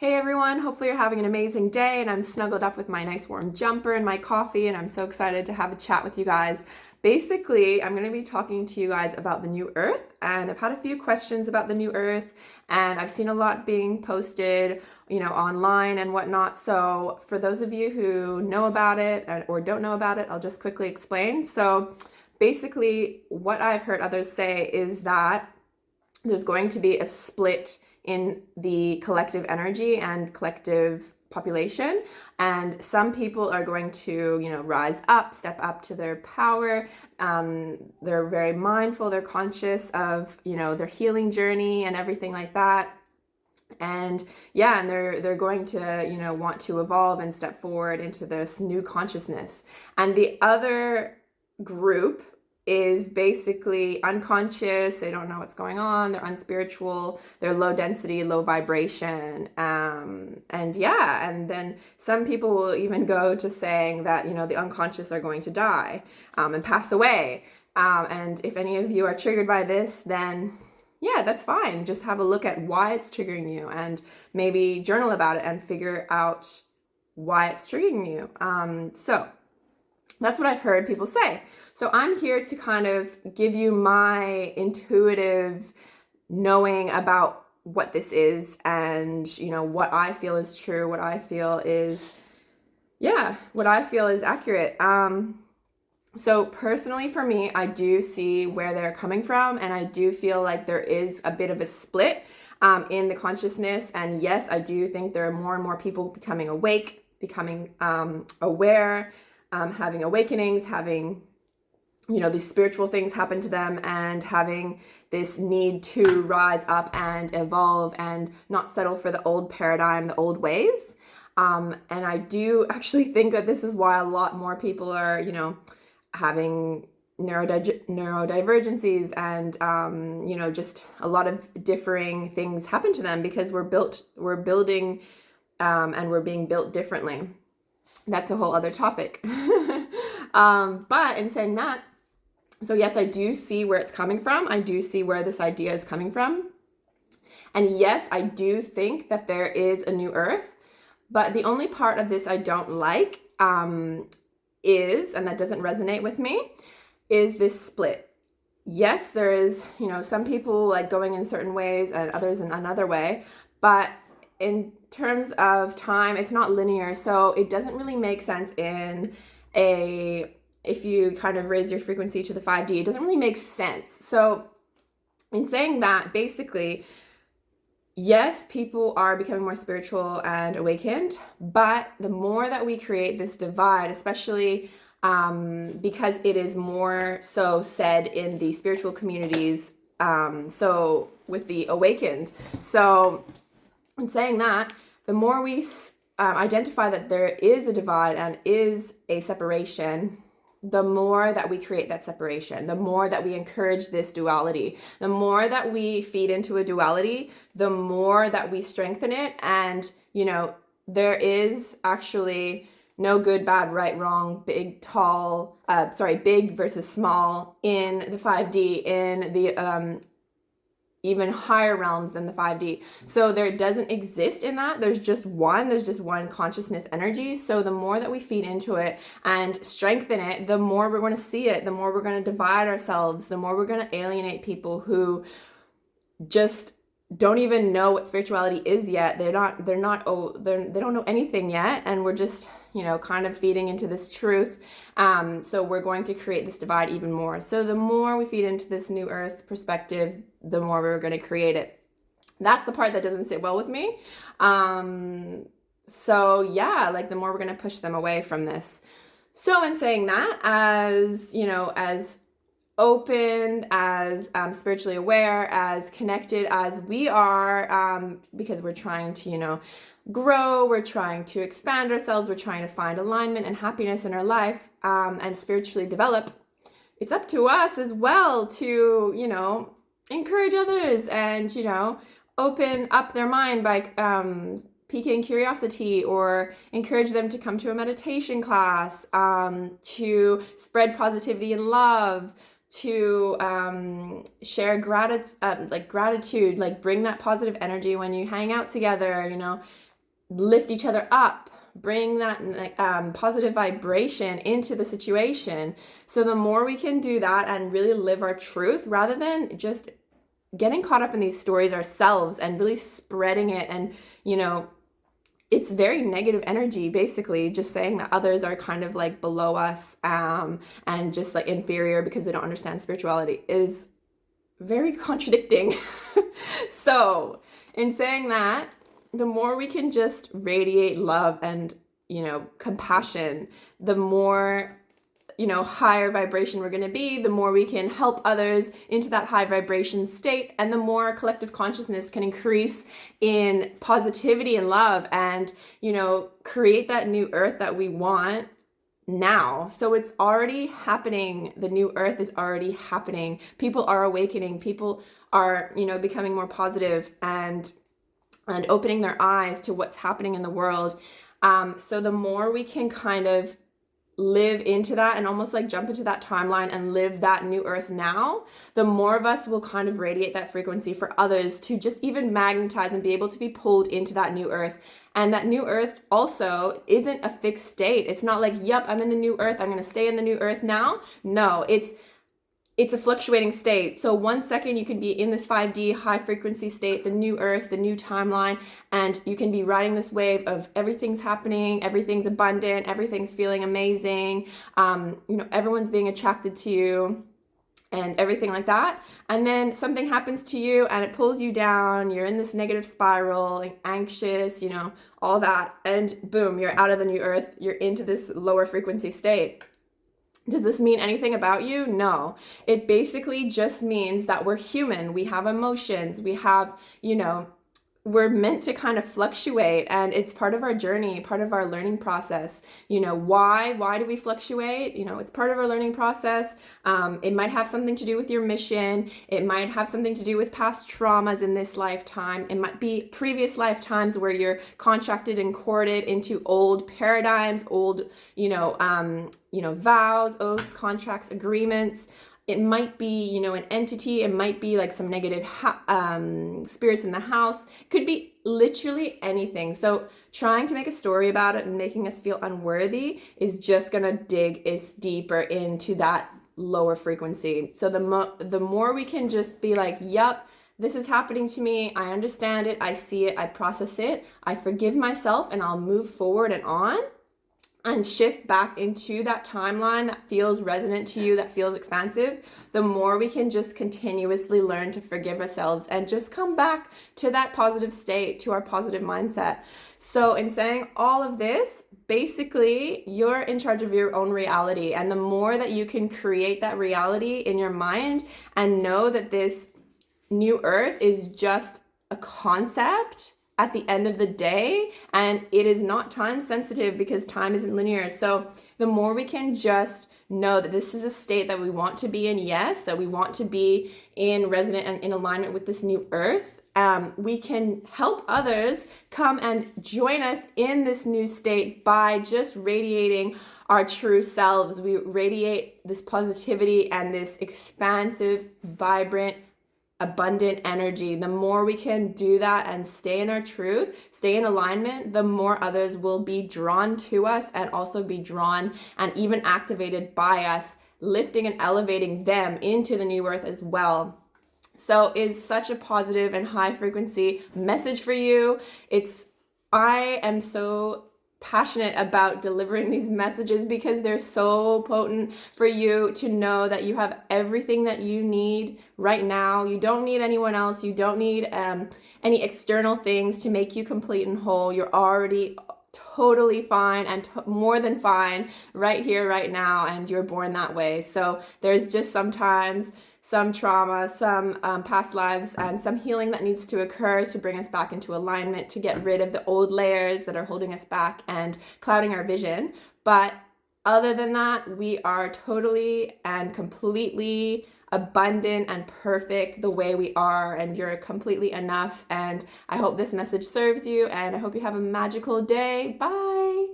Hey everyone, hopefully you're having an amazing day and I'm snuggled up with my nice warm jumper and my coffee and I'm so excited to have a chat with you guys. Basically, I'm going to be talking to you guys about the new earth and I've had a few questions about the new earth and I've seen a lot being posted, online and whatnot. So for those of you who know about it or don't know about it, I'll just quickly explain. So basically what I've heard others say is that there's going to be a split in the collective energy and collective population, and some people are going to rise up, step up to their power. They're very mindful, they're conscious of their healing journey and everything like that. And they're going to want to evolve and step forward into this new consciousness. And the other group is basically unconscious. They don't know what's going on. They're unspiritual. They're low density, low vibration. And then some people will even go to saying that, the unconscious are going to die and pass away. And if any of you are triggered by this, then yeah, that's fine. Just have a look at why it's triggering you and maybe journal about it and figure out why it's triggering you. So that's what I've heard people say. So I'm here to kind of give you my intuitive knowing about what this is and, what I feel is true, what I feel is accurate. So personally for me, I do see where they're coming from and I do feel like there is a bit of a split in the consciousness. And yes, I do think there are more and more people becoming awake, becoming aware, having awakenings, having these spiritual things happen to them and having this need to rise up and evolve and not settle for the old paradigm, the old ways. And I do actually think that this is why a lot more people are, having neurodivergencies and, just a lot of differing things happen to them because we're building, and we're being built differently. That's a whole other topic. But in saying that, so yes, I do see where it's coming from. I do see where this idea is coming from. And yes, I do think that there is a new earth, but the only part of this I don't like is, and that doesn't resonate with me, is this split. Yes, there is, some people like going in certain ways and others in another way, but in terms of time, it's not linear. So it doesn't really make sense if you kind of raise your frequency to the 5D, it doesn't really make sense. So in saying that, basically, yes, people are becoming more spiritual and awakened, but the more that we create this divide, especially because it is more so said in the spiritual communities, so with the awakened. So in saying that, the more we identify that there is a divide and is a separation, the more that we create that separation, the more that we encourage this duality, the more that we feed into a duality, the more that we strengthen it. And, there is actually no good, bad, right, wrong, big versus small in the 5D, in the even higher realms than the 5D. So there doesn't exist in that. There's just one consciousness energy. So the more that we feed into it and strengthen it, the more we're going to see it, the more we're going to divide ourselves, the more we're going to alienate people who just don't even know what spirituality is yet. They don't know anything yet. And we're just, kind of feeding into this truth. So we're going to create this divide even more. So the more we feed into this new earth perspective, the more we're going to create it. That's the part that doesn't sit well with me. The more we're going to push them away from this. So in saying that, as open, as spiritually aware, as connected as we are, because we're trying to, grow, we're trying to expand ourselves, we're trying to find alignment and happiness in our life, and spiritually develop. It's up to us as well to, encourage others and, open up their mind by piquing curiosity or encourage them to come to a meditation class, to spread positivity and love, to share gratitude, like bring that positive energy when you hang out together, lift each other up, bring that positive vibration into the situation. So the more we can do that and really live our truth rather than just getting caught up in these stories ourselves and really spreading it, and it's very negative energy, basically, just saying that others are kind of like below us and just like inferior because they don't understand spirituality is very contradicting. So in saying that, the more we can just radiate love and compassion, the more higher vibration we're going to be, the more we can help others into that high vibration state, and the more our collective consciousness can increase in positivity and love, and create that new earth that we want now. So it's already happening. The new earth is already happening. People are awakening. People are becoming more positive and opening their eyes to what's happening in the world. So the more we can kind of live into that and almost like jump into that timeline and live that new earth now, the more of us will kind of radiate that frequency for others to just even magnetize and be able to be pulled into that new earth. And that new earth also isn't a fixed state. It's not like, yep, I'm in the new earth, I'm going to stay in the new earth now. No, it's a fluctuating state. So 1 second you can be in this 5D high frequency state, the new earth, the new timeline, and you can be riding this wave of everything's happening, everything's abundant, everything's feeling amazing, everyone's being attracted to you and everything like that. And then something happens to you and it pulls you down, you're in this negative spiral, like anxious, all that, and boom, you're out of the new earth, you're into this lower frequency state. Does this mean anything about you? No. It basically just means that we're human. We have emotions. We have, we're meant to kind of fluctuate, and it's part of our journey, part of our learning process. Why do we fluctuate? It's part of our learning process. It might have something to do with your mission. It might have something to do with past traumas in this lifetime. It might be previous lifetimes where you're contracted and corded into old paradigms, old, vows, oaths, contracts, agreements. It might be, an entity. It might be like some negative spirits in the house. It could be literally anything. So trying to make a story about it and making us feel unworthy is just going to dig us deeper into that lower frequency. So the more we can just be like, yep, this is happening to me. I understand it. I see it. I process it. I forgive myself, and I'll move forward and on, and shift back into that timeline that feels resonant to you, that feels expansive, the more we can just continuously learn to forgive ourselves and just come back to that positive state, to our positive mindset. So in saying all of this, basically, you're in charge of your own reality. And the more that you can create that reality in your mind and know that this new earth is just a concept at the end of the day, and it is not time sensitive because time isn't linear. So the more we can just know that this is a state that we want to be in, yes, that we want to be in resonant and in alignment with this new earth, we can help others come and join us in this new state by just radiating our true selves. We radiate this positivity and this expansive, vibrant, abundant energy. The more we can do that and stay in our truth, stay in alignment, the more others will be drawn to us and also be drawn and even activated by us, lifting and elevating them into the new earth as well. So it's such a positive and high frequency message for you. I am so passionate about delivering these messages because they're so potent for you to know that you have everything that you need right now. You don't need anyone else. You don't need any external things to make you complete and whole. You're already totally fine and more than fine right here, right now, and you're born that way. So there's just sometimes some trauma, some past lives, and some healing that needs to occur to bring us back into alignment, to get rid of the old layers that are holding us back and clouding our vision. But other than that, we are totally and completely abundant and perfect the way we are, and you're completely enough. And I hope this message serves you, and I hope you have a magical day. Bye.